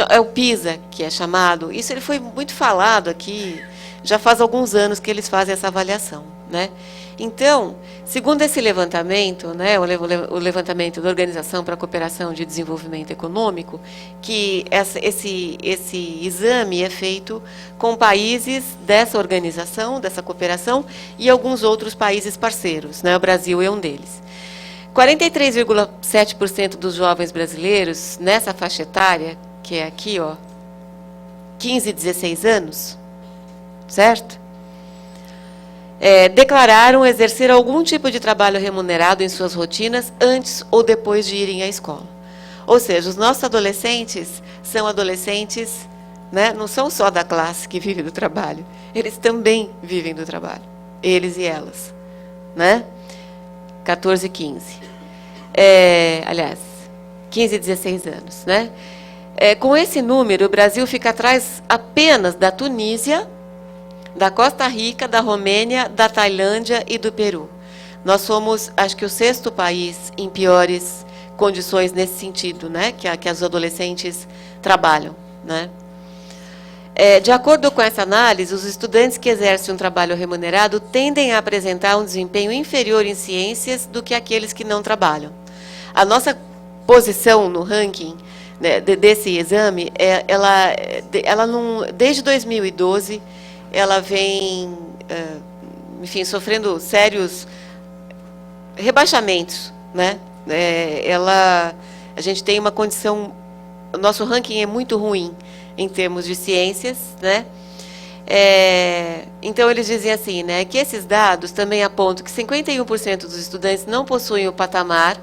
É o PISA, que é chamado. Isso ele foi muito falado aqui, já faz alguns anos que eles fazem essa avaliação, né? Então, segundo esse levantamento, né, o levantamento da Organização para a Cooperação de Desenvolvimento Econômico, que esse exame é feito com países dessa organização, dessa cooperação, e alguns outros países parceiros, né, o Brasil é um deles. 43,7% dos jovens brasileiros, nessa faixa etária, que é aqui, ó, 15 e 16 anos, certo? Declararam exercer algum tipo de trabalho remunerado em suas rotinas antes ou depois de irem à escola. Ou seja, os nossos adolescentes são adolescentes, né, não são só da classe que vive do trabalho, eles também vivem do trabalho, eles e elas, né? 14 e 15. Aliás, 15 e 16 anos, né? Com esse número, o Brasil fica atrás apenas da Tunísia, da Costa Rica, da Romênia, da Tailândia e do Peru. Nós somos, acho que, o 6º país em piores condições nesse sentido, né, que as adolescentes trabalham, né? De acordo com essa análise, os estudantes que exercem um trabalho remunerado tendem a apresentar um desempenho inferior em ciências do que aqueles que não trabalham. A nossa posição no ranking, né, desse exame, ela não, desde 2012, ela vem, enfim, sofrendo sérios rebaixamentos, né? A gente tem uma condição, o nosso ranking é muito ruim em termos de ciências, né? Então, eles dizem assim, né, que esses dados também apontam que 51% dos estudantes não possuem o patamar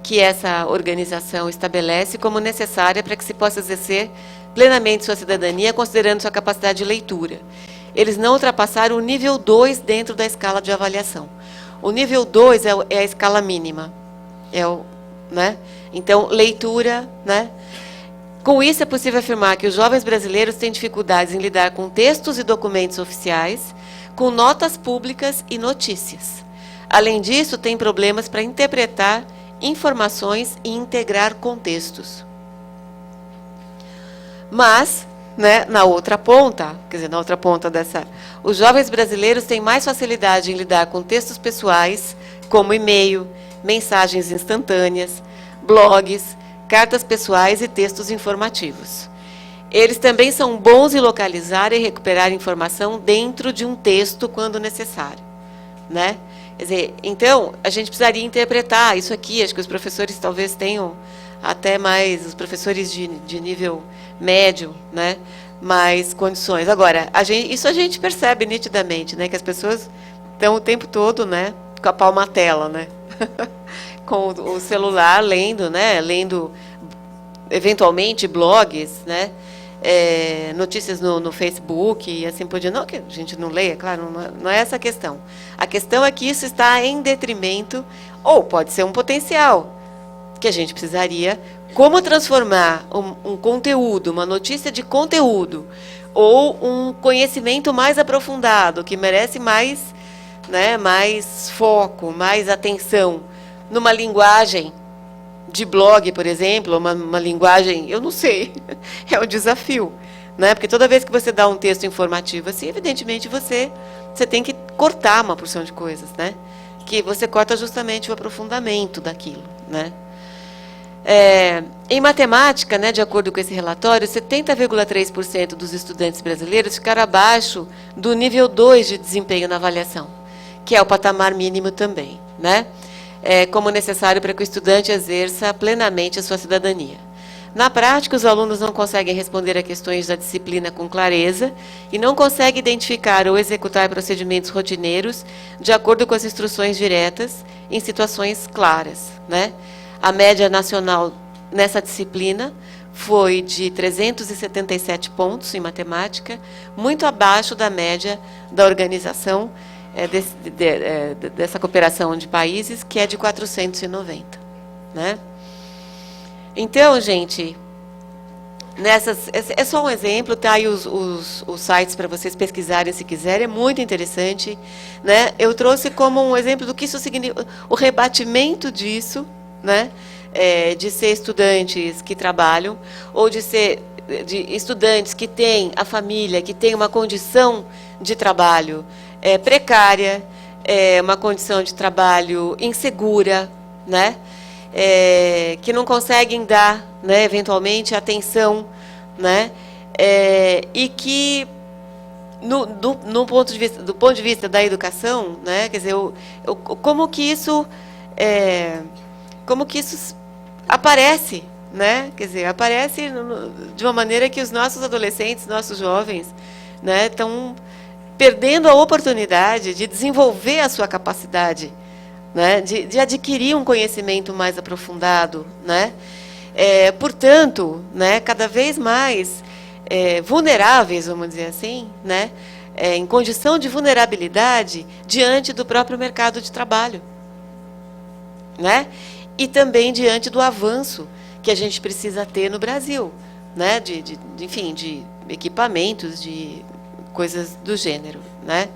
que essa organização estabelece como necessária para que se possa exercer plenamente sua cidadania, considerando sua capacidade de leitura. Eles não ultrapassaram o nível 2 dentro da escala de avaliação. O nível 2 é a escala mínima. Né? Então, leitura, né? Com isso, é possível afirmar que os jovens brasileiros têm dificuldades em lidar com textos e documentos oficiais, com notas públicas e notícias. Além disso, têm problemas para interpretar informações e integrar contextos. Mas, né, na outra ponta, os jovens brasileiros têm mais facilidade em lidar com textos pessoais, como e-mail, mensagens instantâneas, blogs, cartas pessoais e textos informativos. Eles também são bons em localizar e recuperar informação dentro de um texto quando necessário, né? Quer dizer, então, a gente precisaria interpretar isso aqui, acho que os professores talvez tenham até mais, os professores de nível médio, né, mais condições. Agora, isso a gente percebe nitidamente, né, que as pessoas estão o tempo todo, né, com a palma-tela, né, com o celular lendo, né, lendo eventualmente blogs, né, notícias no Facebook e assim por diante. Não que a gente não leia, claro, não é essa a questão. A questão é que isso está em detrimento, ou pode ser um potencial, que a gente precisaria, como transformar um conteúdo, uma notícia de conteúdo, ou um conhecimento mais aprofundado, que merece mais, né, mais foco, mais atenção, numa linguagem de blog, por exemplo, uma linguagem, eu não sei, é um desafio, né? Porque toda vez que você dá um texto informativo assim, evidentemente você tem que cortar uma porção de coisas, né? Que você corta justamente o aprofundamento daquilo, né? Em matemática, né, de acordo com esse relatório, 70,3% dos estudantes brasileiros ficaram abaixo do nível 2 de desempenho na avaliação, que é o patamar mínimo também, né? Como necessário para que o estudante exerça plenamente a sua cidadania. Na prática, os alunos não conseguem responder a questões da disciplina com clareza e não conseguem identificar ou executar procedimentos rotineiros de acordo com as instruções diretas em situações claras, né? A média nacional nessa disciplina foi de 377 pontos em matemática, muito abaixo da média da organização dessa cooperação de países, que é de 490, né? Então, gente, é só um exemplo, tá aí os sites para vocês pesquisarem se quiserem, é muito interessante, né? Eu trouxe como um exemplo do que isso significa, o rebatimento disso, né? De ser estudantes que trabalham, ou de estudantes que têm a família, que têm uma condição de trabalho precária, uma condição de trabalho insegura, né? Que não conseguem dar, né, eventualmente, atenção, né? E que, do ponto de vista da educação, né, quer dizer, como que isso aparece, né? Quer dizer, aparece de uma maneira que os nossos adolescentes, nossos jovens, né, estão perdendo a oportunidade de desenvolver a sua capacidade, né, de adquirir um conhecimento mais aprofundado, né? Portanto, né, cada vez mais vulneráveis, vamos dizer assim, né, em condição de vulnerabilidade diante do próprio mercado de trabalho, né? E também diante do avanço que a gente precisa ter no Brasil, né? Enfim, de equipamentos, de coisas do gênero, né?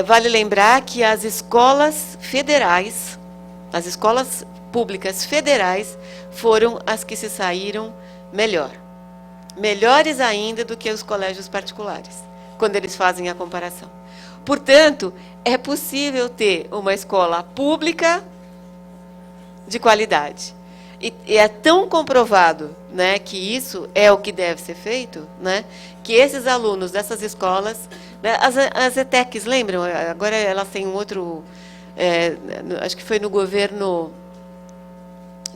Vale lembrar que as escolas federais, as escolas públicas federais, foram as que se saíram melhor. Melhores ainda do que os colégios particulares, quando eles fazem a comparação. Portanto, é possível ter uma escola pública de qualidade. E é tão comprovado, né, que isso é o que deve ser feito, né, que esses alunos dessas escolas, né, as ETECs, lembram? Agora elas têm um outro, acho que foi no governo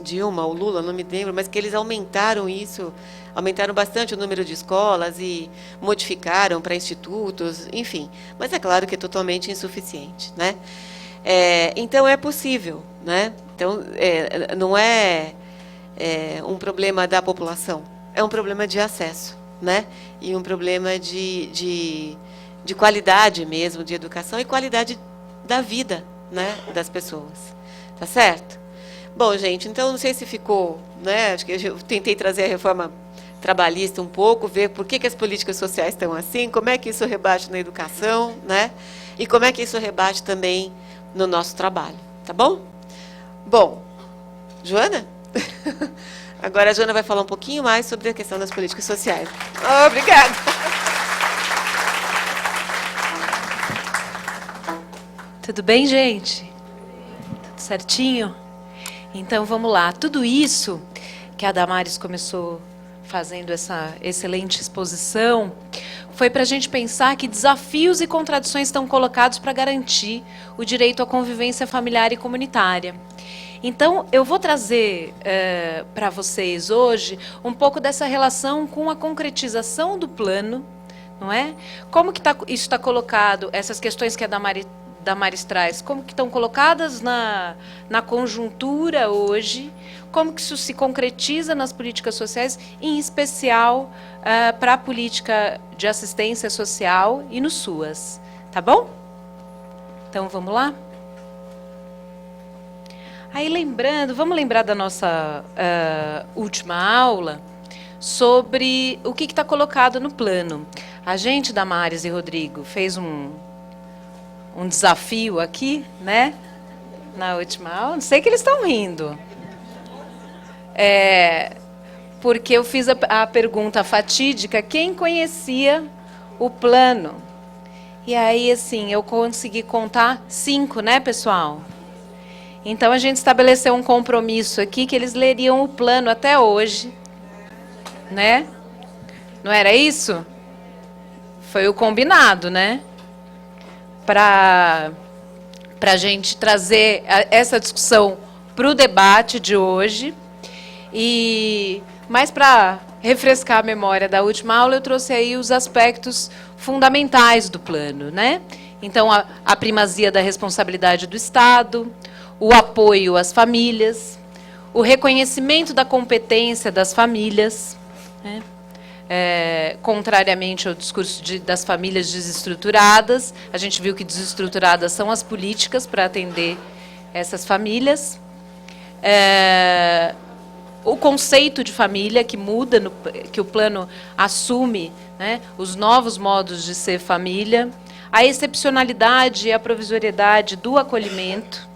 Dilma ou Lula, não me lembro, mas que eles aumentaram isso, aumentaram bastante o número de escolas e modificaram para institutos, enfim. Mas é claro que é totalmente insuficiente, né? Então, é possível, né? Então, não é um problema da população, é um problema de acesso, né? E um problema de qualidade mesmo, de educação e qualidade da vida, né, das pessoas. Tá certo? Bom, gente, então não sei se ficou, né? Acho que eu tentei trazer a reforma trabalhista um pouco, ver por que as políticas sociais estão assim, como é que isso rebate na educação, né? E como é que isso rebate também no nosso trabalho, tá bom? Bom, Joana? Agora a Joana vai falar um pouquinho mais sobre a questão das políticas sociais. Obrigada. Tudo bem, gente? Tudo certinho? Então, vamos lá. Tudo isso que a Damares começou fazendo essa excelente exposição foi para a gente pensar que desafios e contradições estão colocados para garantir o direito à convivência familiar e comunitária. Então, eu vou trazer para vocês hoje um pouco dessa relação com a concretização do plano, não é? Como que isso está colocado, essas questões que a Damares traz, como que estão colocadas na conjuntura hoje, como que isso se concretiza nas políticas sociais, em especial para a política de assistência social e no SUAS. Tá bom? Então, vamos lá? Aí, vamos lembrar da nossa última aula sobre o que está colocado no plano. A gente, Damares e Rodrigo, fez um desafio aqui, né? Na última aula. Não sei que eles estão rindo. Porque eu fiz a pergunta fatídica, quem conhecia o plano? E aí, assim, eu consegui contar 5, né, pessoal? Então, a gente estabeleceu um compromisso aqui, que eles leriam o plano até hoje, né? Não era isso? Foi o combinado, né? Para a gente trazer essa discussão para o debate de hoje. Mas para refrescar a memória da última aula, eu trouxe aí os aspectos fundamentais do plano, né? Então, a primazia da responsabilidade do Estado, o apoio às famílias, o reconhecimento da competência das famílias, né? Contrariamente ao discurso das famílias desestruturadas, a gente viu que desestruturadas são as políticas para atender essas famílias. O conceito de família que muda, que o plano assume, né, os novos modos de ser família, a excepcionalidade e a provisoriedade do acolhimento,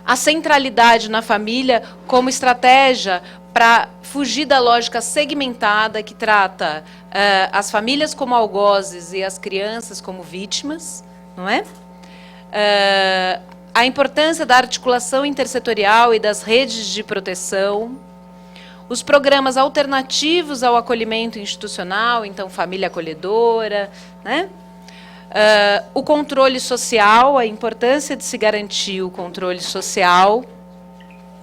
a centralidade na família como estratégia para fugir da lógica segmentada que trata as famílias como algozes e as crianças como vítimas, não é? A importância da articulação intersetorial e das redes de proteção, os programas alternativos ao acolhimento institucional, então família acolhedora, né? O controle social, a importância de se garantir o controle social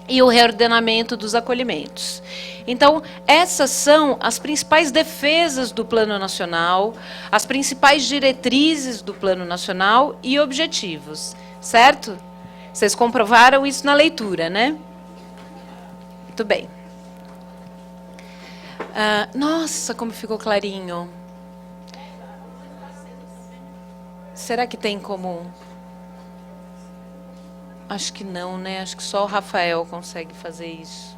e o reordenamento dos acolhimentos. Então, essas são as principais defesas do Plano Nacional, as principais diretrizes do Plano Nacional e objetivos, certo? Vocês comprovaram isso na leitura, né? Muito bem. Nossa, como ficou clarinho. Será que tem como... Acho que não, né? Acho que só o Rafael consegue fazer isso.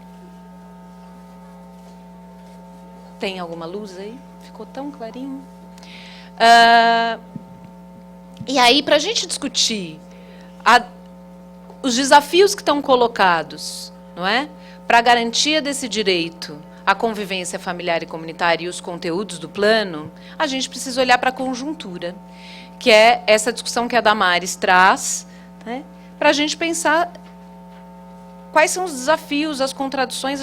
Tem alguma luz aí? Ficou tão clarinho. E aí, para a gente discutir os desafios que estão colocados, não é? Para a garantia desse direito à convivência familiar e comunitária e os conteúdos do plano, a gente precisa olhar para a conjuntura, que é essa discussão que a Damares traz, né? Para a gente pensar quais são os desafios, as contradições